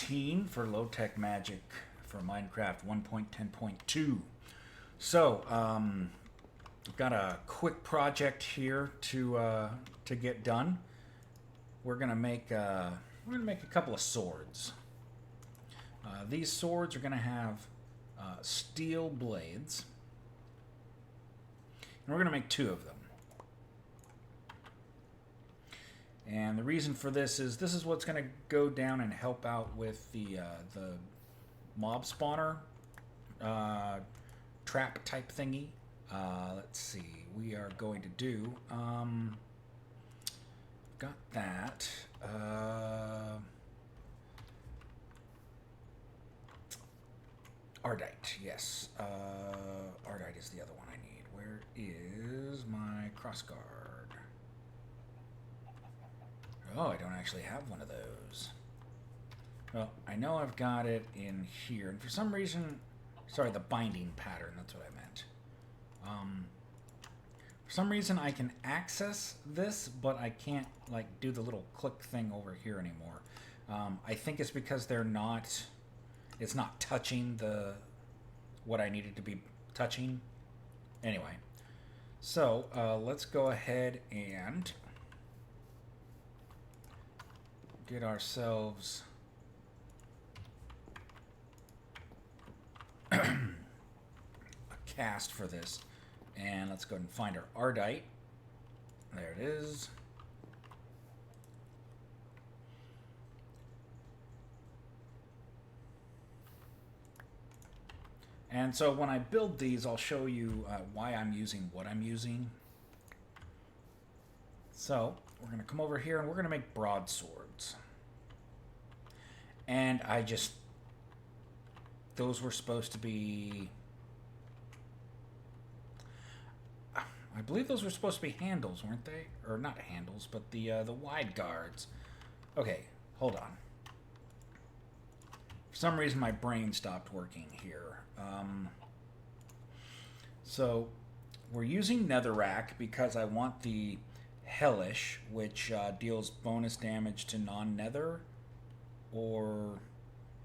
E18 for low-tech magic for Minecraft 1.10.2. So, I've got a quick project here to get done. We're gonna make a couple of swords. These swords are gonna have steel blades, and we're gonna make 2 of them. And the reason for this is what's going to go down and help out with the mob spawner trap type thingy. Let's see. We are going to do... got that. Ardite, yes. Ardite is the other one I need. Where is my crossguard? Oh, I don't actually have one of those. Well, I know I've got it in here. And for some reason... Sorry, the binding pattern. That's what I meant. For some reason, I can access this, but I can't, like, do the little click thing over here anymore. I think it's because they're not... It's not touching what I needed to be touching. Anyway. So, let's go ahead and... get ourselves a cast for this. And let's go ahead and find our Ardite. There it is. And so when I build these, I'll show you why I'm using what I'm using. So we're going to come over here and we're going to make broadswords. And those were supposed to be, I believe those were supposed to be handles, weren't they? Or not handles, but the wide guards. Okay, hold on. For some reason my brain stopped working here. So we're using netherrack because I want the hellish, which deals bonus damage to non-nether, or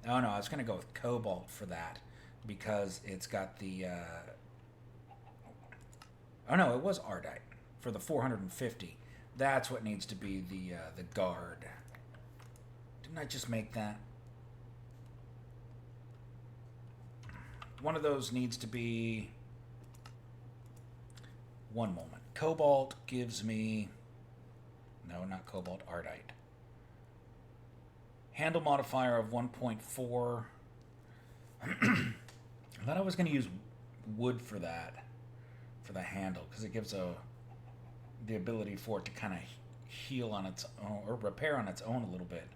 oh no, I was gonna go with cobalt for that because it's got the oh no, it was ardite for the 450. That's what needs to be the guard. Didn't I just make that? One of those needs to be... One moment. Cobalt gives me... No, not cobalt. Ardite. Handle modifier of 1.4. I thought I was going to use wood for that. For the handle. Because it gives the ability for it to kind of heal on its own. Or repair on its own a little bit.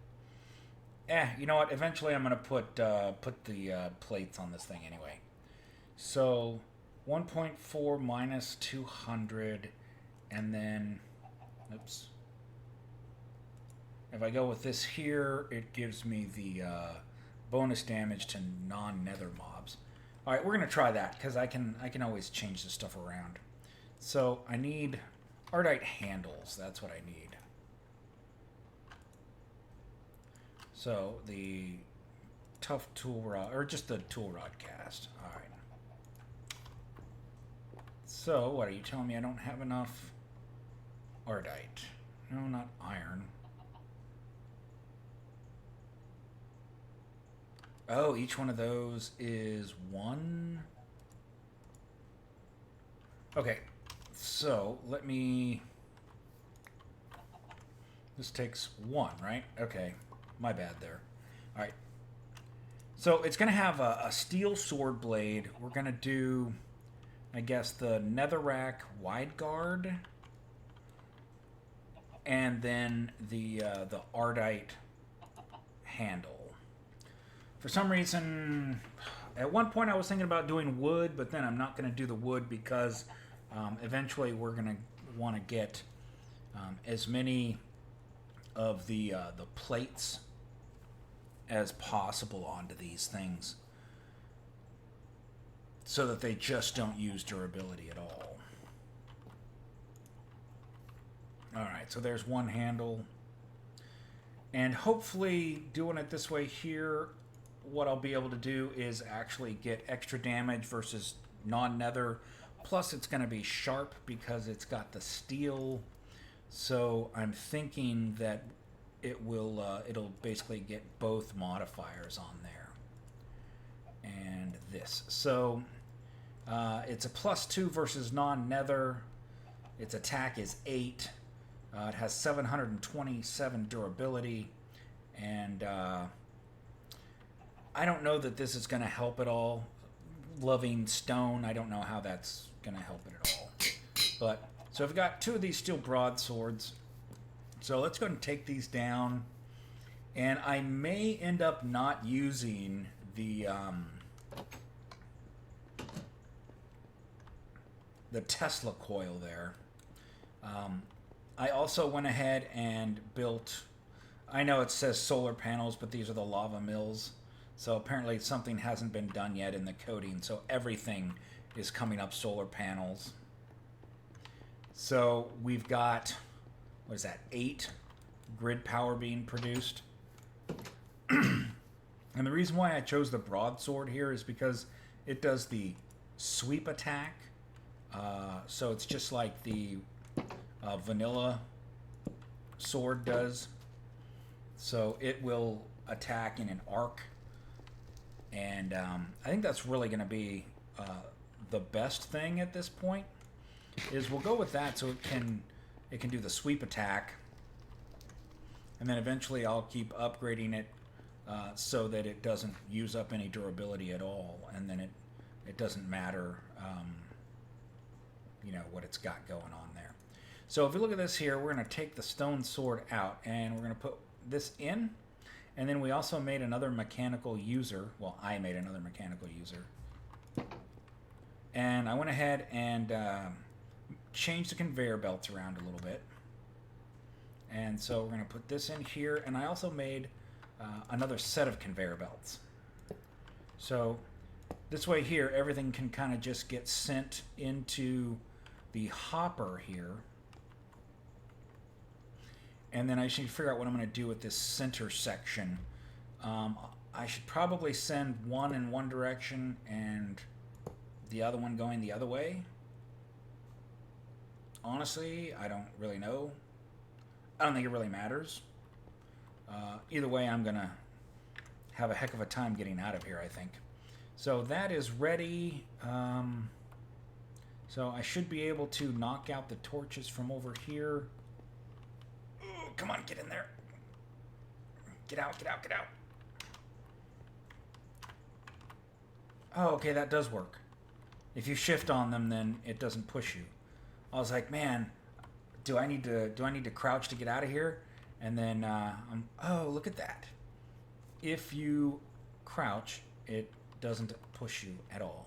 You know what? Eventually I'm going to put the plates on this thing anyway. So... 1.4 minus 200, and then, oops. If I go with this here, it gives me the bonus damage to non-nether mobs. All right, we're gonna try that because I can always change this stuff around. So I need ardite handles. That's what I need. So the tough tool rod, or just the tool rod cast. All right. So, what are you telling me? I don't have enough ardite. No, not iron. Oh, each one of those is 1. Okay, so let me... This takes 1, right? Okay, my bad there. All right. So it's going to have a steel sword blade. We're going to do... I guess the netherrack wide guard, and then the ardite handle. For some reason, at one point I was thinking about doing wood, but then I'm not going to do the wood because eventually we're going to want to get as many of the plates as possible onto these things, so that they just don't use durability at all. Alright, so there's one handle. And hopefully doing it this way here, what I'll be able to do is actually get extra damage versus non-nether. Plus it's going to be sharp because it's got the steel. So I'm thinking that it'll basically get both modifiers on there. And this. So it's a +2 versus non-nether. Its attack is 8. It has 727 durability, and I don't know that this is going to help at all. Loving stone, I don't know how that's going to help it at all. But so I've got 2 of these steel broadswords. So let's go ahead and take these down, and I may end up not using the Tesla coil there. I also went ahead and built, I know it says solar panels, but these are the lava mills. So apparently something hasn't been done yet in the coding, so everything is coming up solar panels. So we've got, what is that, 8 grid power being produced. And the reason why I chose the broadsword here is because it does the sweep attack. So it's just like the vanilla sword does. So it will attack in an arc. And I think that's really going to be the best thing at this point. Is we'll go with that so it can do the sweep attack. And then eventually I'll keep upgrading it so that it doesn't use up any durability at all. And then it doesn't matter what it's got going on there. So if we look at this here, we're going to take the stone sword out and we're going to put this in. And then we also made another mechanical user. Well, I made another mechanical user. And I went ahead and changed the conveyor belts around a little bit. And so we're going to put this in here. And I also made another set of conveyor belts. So this way here, everything can kind of just get sent into the hopper here. And then I should figure out what I'm going to do with this center section. I should probably send one in one direction and the other one going the other way. Honestly, I don't really know. I don't think it really matters. Either way, I'm going to have a heck of a time getting out of here, I think. So that is ready. So I should be able to knock out the torches from over here. Ooh, come on, get in there. Get out, get out, get out. Oh, okay, that does work. If you shift on them, then it doesn't push you. I was like, man, do I need to crouch to get out of here? And then oh, look at that. If you crouch, it doesn't push you at all.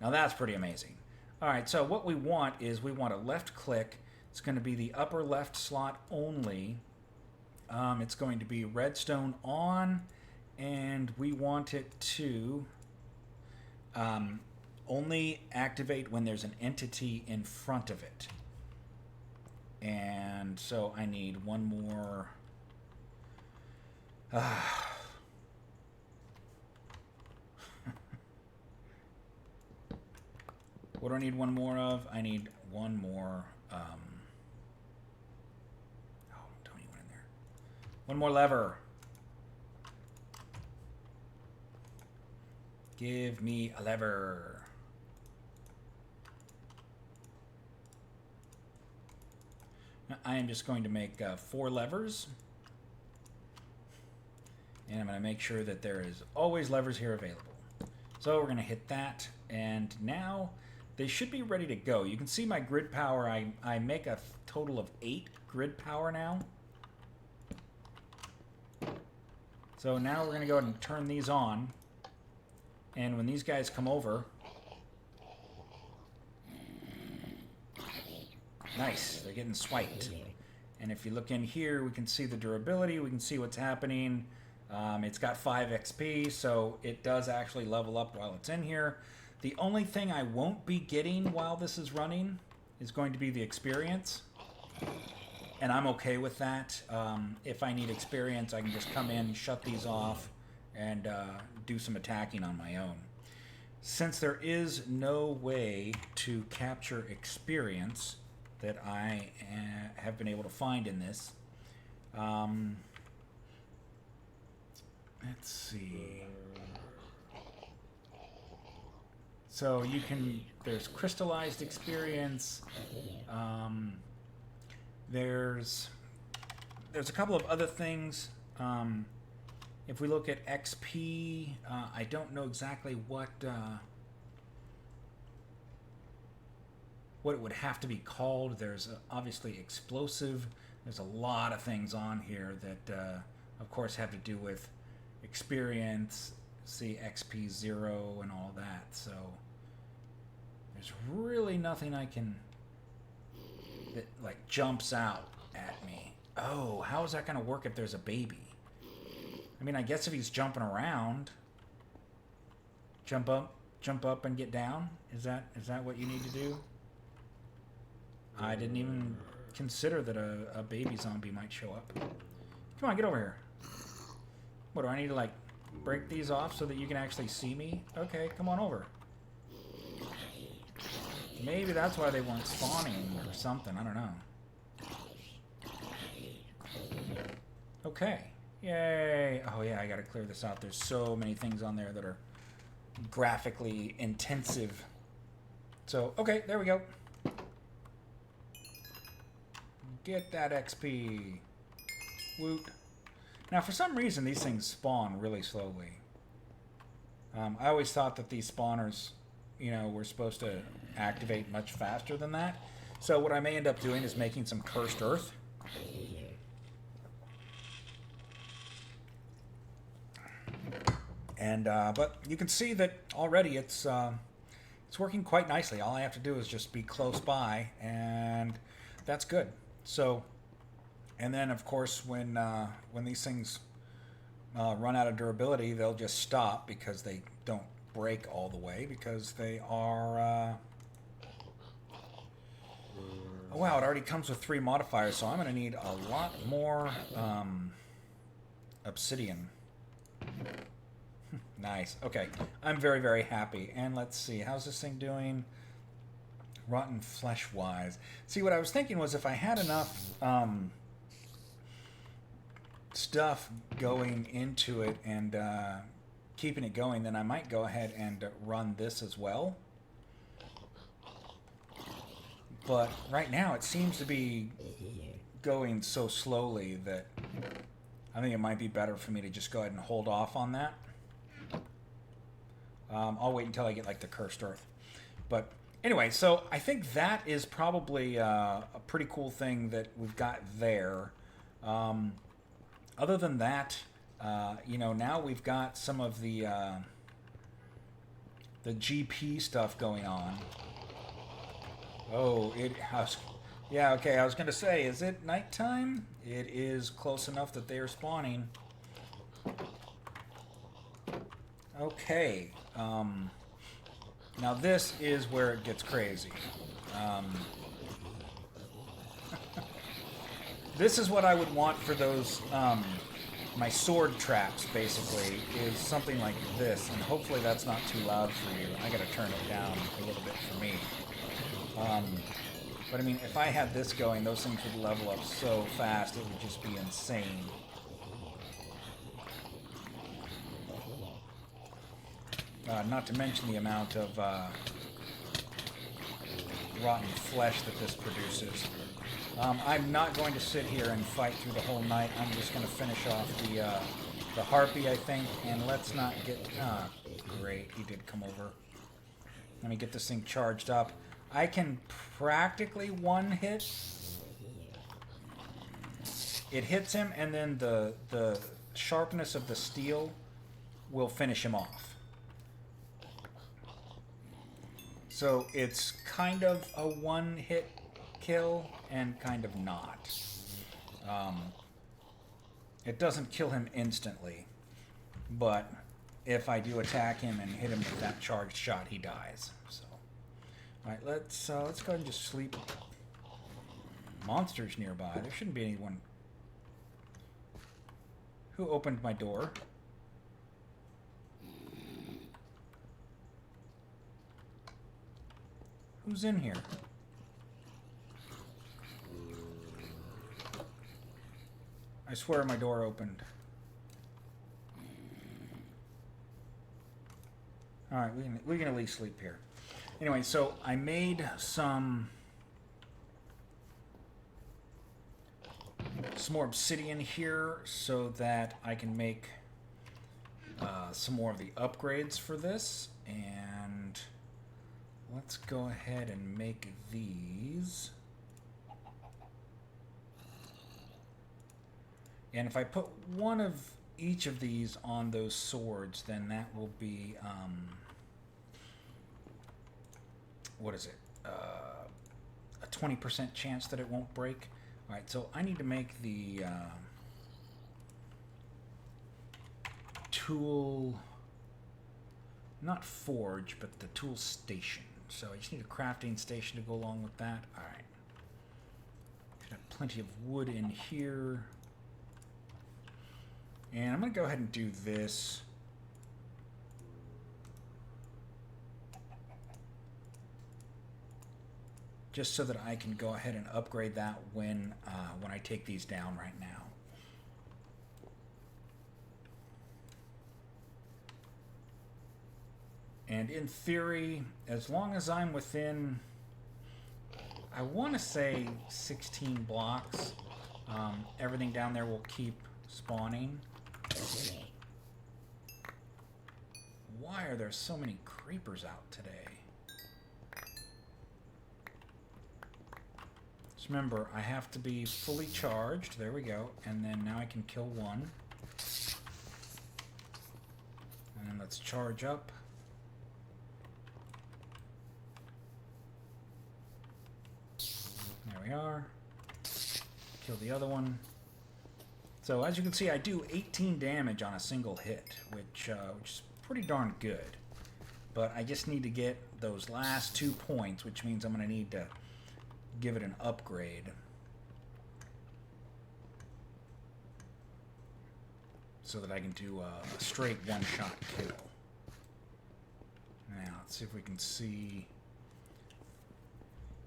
Now that's pretty amazing. All right, so what we want is we want a left click. It's going to be the upper left slot only. It's going to be redstone on, and we want it to only activate when there's an entity in front of it. And so I need one more. What do I need one more of? I need one more. Oh, don't even in there. One more lever. Give me a lever. Now, I am just going to make 4 levers. And I'm going to make sure that there is always levers here available. So we're going to hit that. And now they should be ready to go. You can see my grid power. I make a total of 8 grid power now. So now we're going to go ahead and turn these on. And when these guys come over, nice, they're getting swiped. And if you look in here, we can see the durability. We can see what's happening. It's got 5 XP, so it does actually level up while it's in here. The only thing I won't be getting while this is running is going to be the experience. and I'm okay with that. If I need experience, I can just come in, shut these off, and do some attacking on my own. Since there is no way to capture experience that I have been able to find in this, let's see. So you can, there's crystallized experience. There's a couple of other things. If we look at XP, I don't know exactly what it would have to be called. There's obviously explosive. There's a lot of things on here that, of course, have to do with experience, see XP 0 and all that. So there's really nothing I can that like jumps out at me. Oh, how is that going to work if there's a baby? I mean, I guess if he's jumping around, jump up and get down. Is that what you need to do? I didn't even consider that a baby zombie might show up. Come on, get over here. What, do I need to, like, break these off so that you can actually see me? Okay, come on over. Maybe that's why they weren't spawning or something. I don't know. Okay. Yay. Oh, yeah, I gotta clear this out. There's so many things on there that are graphically intensive. So, okay, there we go. Get that XP. Woot. Now, for some reason, these things spawn really slowly. I always thought that these spawners, you know, were supposed to activate much faster than that. So what I may end up doing is making some cursed earth. And but you can see that already it's working quite nicely. All I have to do is just be close by, and that's good. So, and then of course when these things run out of durability, they'll just stop because they don't break all the way because they are. Oh, wow, it already comes with 3 modifiers, so I'm going to need a lot more obsidian. Nice. Okay. I'm very, very happy. And let's see. How's this thing doing? Rotten flesh-wise. See, what I was thinking was if I had enough stuff going into it and keeping it going, then I might go ahead and run this as well. But right now it seems to be going so slowly that I think it might be better for me to just go ahead and hold off on that. I'll wait until I get like the cursed earth. But anyway, so I think that is probably a pretty cool thing that we've got there. Other than that, you know, now we've got some of the GP stuff going on. Oh, yeah, okay, I was going to say, is it nighttime? It is close enough that they are spawning. Okay. Now this is where it gets crazy. This is what I would want for those, my sword traps, basically, is something like this. And hopefully that's not too loud for you. I gotta turn it down a little bit for me. But I mean, if I had this going, those things would level up so fast, it would just be insane. Not to mention the amount of rotten flesh that this produces. I'm not going to sit here and fight through the whole night. I'm just going to finish off the harpy, I think, and let's not get... great, he did come over. Let me get this thing charged up. I can practically one hit. It hits him, and then the sharpness of the steel will finish him off. So it's kind of a one-hit kill and kind of not. It doesn't kill him instantly, but if I do attack him and hit him with that charged shot, he dies. So, all right, let's go ahead and just sleep. monsters nearby. There shouldn't be anyone. Who opened my door? Who's in here? I swear my door opened. Alright, we can at least sleep here. Anyway, so I made some more obsidian here so that I can make some more of the upgrades for this. And let's go ahead and make these. And if I put one of each of these on those swords, then that will be, what is it? A 20% chance that it won't break. All right, so I need to make the tool, not forge, but the tool station. So I just need a crafting station to go along with that. All right. Should have plenty of wood in here. And I'm going to go ahead and do this. Just so that I can go ahead and upgrade that when I take these down right now. And in theory, as long as I'm within, I want to say 16 blocks, everything down there will keep spawning. Why are there so many creepers out today? Just remember, I have to be fully charged. There we go. And then now I can kill one. And then let's charge up. There we are. Kill the other one. So as you can see, I do 18 damage on a single hit, which is pretty darn good. But I just need to get those last 2 points, which means I'm going to need to give it an upgrade. So that I can do a straight one-shot kill. Now, let's see if we can see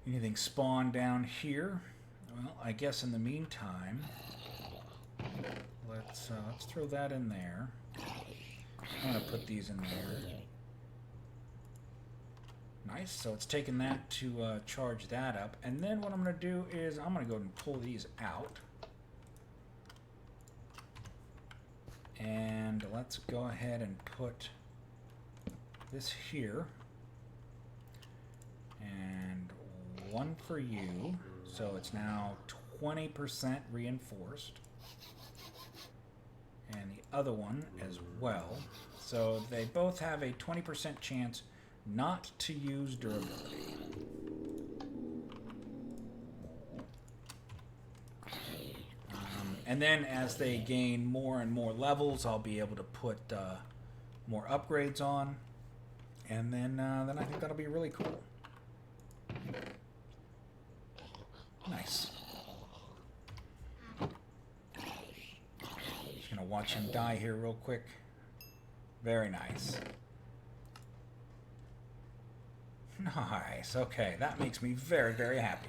anything spawn down here. Well, I guess in the meantime, let's throw that in there. I'm going to put these in there. Nice, so it's taken that to charge that up. And then what I'm going to do is I'm going to go and pull these out. And let's go ahead and put this here. And one for you. So it's now 20% reinforced. And the other one as well. So they both have a 20% chance not to use durability. And then as they gain more and more levels, I'll be able to put more upgrades on. And then I think that'll be really cool. Nice. Just gonna watch him die here real quick. Very nice. Nice. Okay, that makes me very, very happy.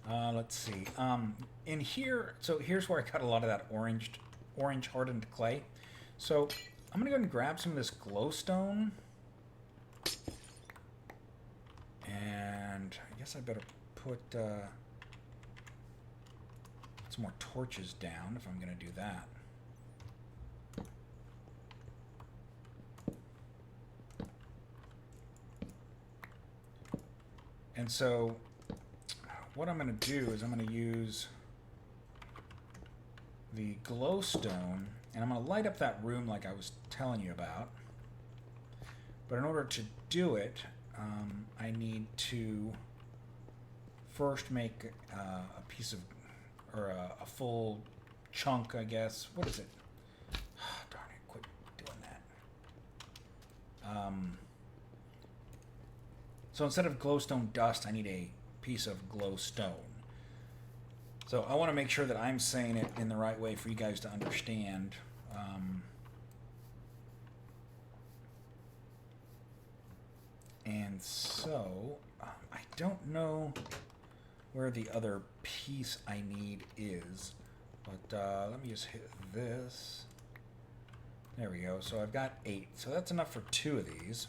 Let's see. In here, so here's where I got a lot of that orange hardened clay. So I'm gonna go and grab some of this glowstone, and I guess I better put some more torches down if I'm gonna do that. And so what I'm going to do is I'm going to use the glowstone, and I'm going to light up that room like I was telling you about. But in order to do it, I need to first make a piece of, or a full chunk, I guess. What is it? Oh, darn it, quit doing that. So instead of glowstone dust, I need a piece of glowstone. So I want to make sure that I'm saying it in the right way for you guys to understand. And so I don't know where the other piece I need is, but let me just hit this. There we go. So I've got 8. So that's enough for 2 of these.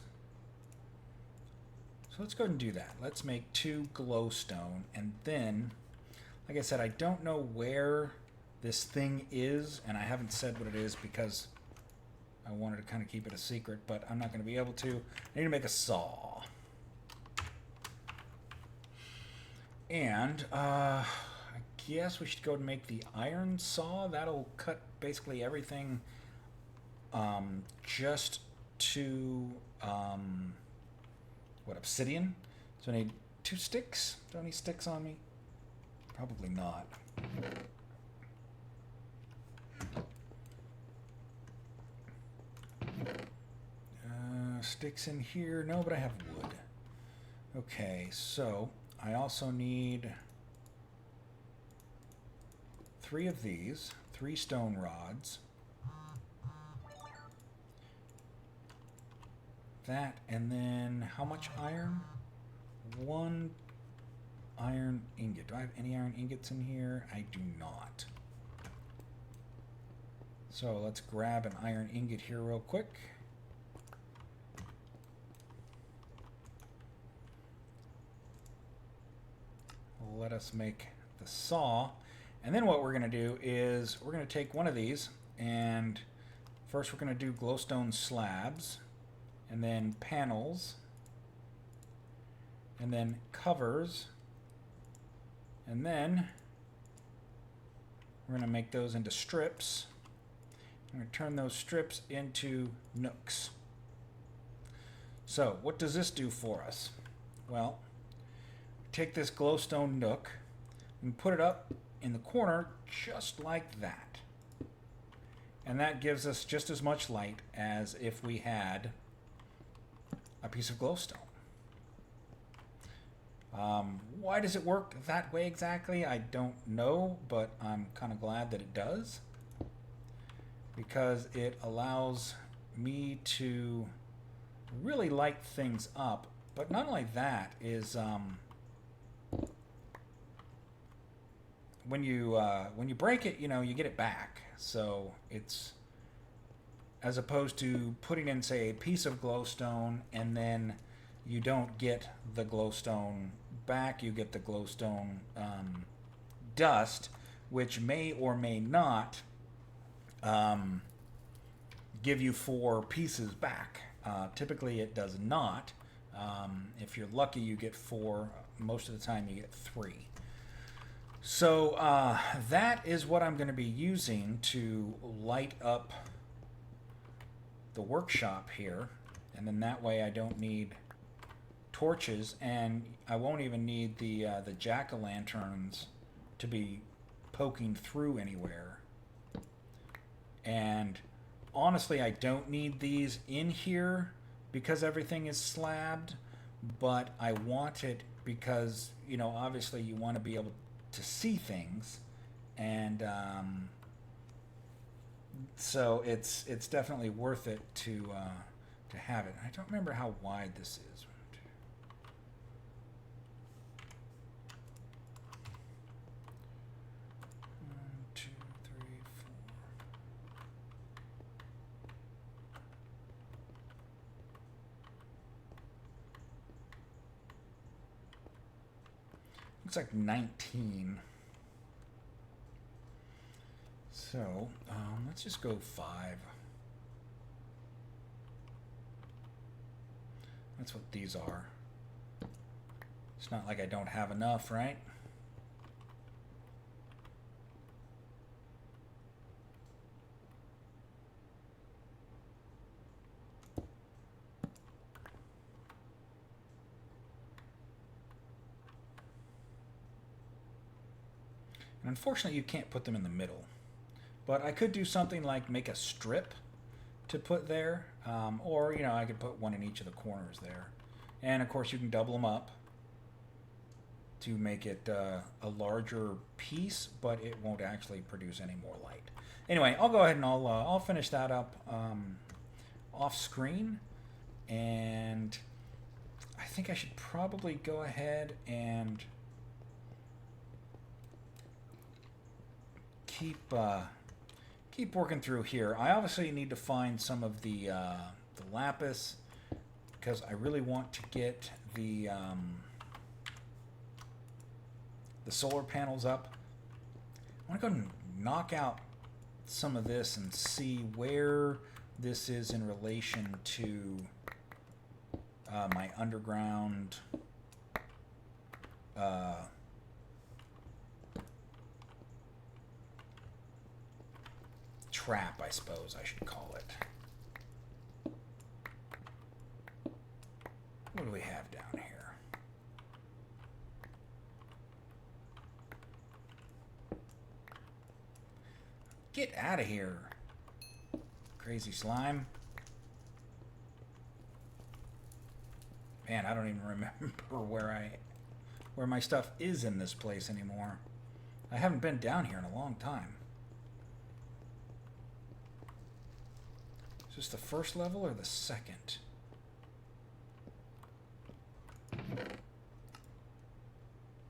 So let's go ahead and do that. Let's make 2 glowstone, and then, like I said, I don't know where this thing is, and I haven't said what it is because I wanted to kind of keep it a secret, but I'm not going to be able to. I need to make a saw. And I guess we should go and make the iron saw. That'll cut basically everything just to what, obsidian? So I need 2 sticks. Do I have any sticks on me? Probably not. Sticks in here? No, but I have wood. Okay, so I also need 3 of these, 3 stone rods. That, and then how much iron? 1 iron ingot. Do I have any iron ingots in here? I do not. So let's grab an iron ingot here real quick. Let us make the saw. And then what we're going to do is we're going to take one of these, and first we're going to do glowstone slabs, and then panels, and then covers, and then we're going to make those into strips. I'm going to turn those strips into nooks. So what does this do for us? Well, take this glowstone nook and put it up in the corner just like that. And that gives us just as much light as if we had a piece of glowstone. Why does it work that way exactly? I don't know, but I'm kind of glad that it does, because it allows me to really light things up. But not only that is when you break it, you know, you get it back. So it's, as opposed to putting in, say, a piece of glowstone and then you don't get the glowstone back, you get the glowstone dust, which may or may not give you 4 pieces back. Typically it does not. If you're lucky, you get 4. Most of the time you get 3. So that is what I'm going to be using to light up the workshop here, and then that way I don't need torches, and I won't even need the jack-o'-lanterns to be poking through anywhere. And honestly, I don't need these in here because everything is slabbed, but I want it because, you know, obviously you want to be able to see things, and so it's definitely worth it to have it. I don't remember how wide this is. 1, 2, 3, 4. Looks like 19. So let's just go 5. That's what these are. It's not like I don't have enough, right? And unfortunately, you can't put them in the middle. But I could do something like make a strip to put there, or, you know, I could put one in each of the corners there. And of course, you can double them up. to make it a larger piece, but it won't actually produce any more light. Anyway, I'll go ahead and I'll finish that up off screen, and I think I should probably go ahead and keep working through here. I obviously need to find some of the lapis, because I really want to get the solar panels up. I want to go and knock out some of this and see where this is in relation to my underground trap, I suppose I should call it. What do we have down here? Get out of here, crazy slime. Man, I don't even remember where my stuff is in this place anymore. I haven't been down here in a long time. Is this the first level or the second?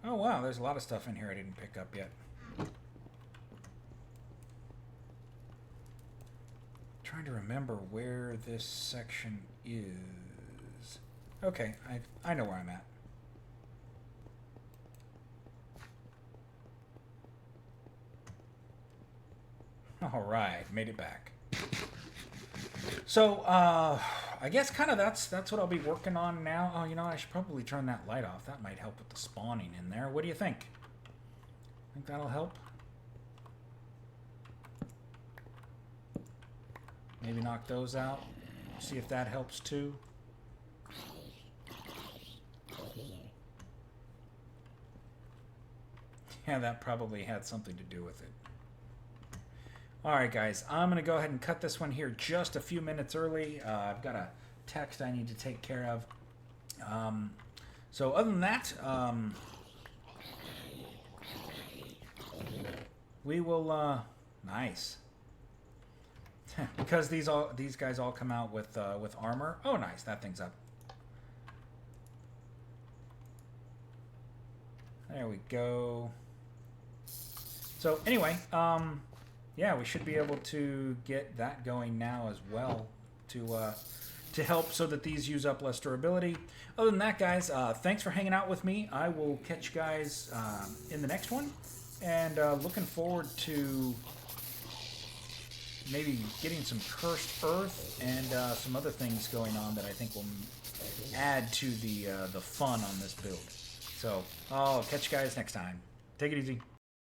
Oh wow, there's a lot of stuff in here I didn't pick up yet. Trying to remember where this section is. Okay, I know where I'm at. All right, made it back. So, I guess kind of that's what I'll be working on now. Oh, you know, I should probably turn that light off. That might help with the spawning in there. What do you think? Think that'll help? Maybe knock those out. See if that helps too. Yeah, that probably had something to do with it. Alright guys, I'm going to go ahead and cut this one here just a few minutes early. I've got a text I need to take care of. So other than that, we will... nice. Because these guys all come out with armor. Oh, nice. That thing's up. There we go. So anyway, yeah, we should be able to get that going now as well to help so that these use up less durability. Other than that, guys, thanks for hanging out with me. I will catch you guys in the next one, and looking forward to maybe getting some cursed earth and some other things going on that I think will add to the fun on this build. So I'll catch you guys next time. Take it easy.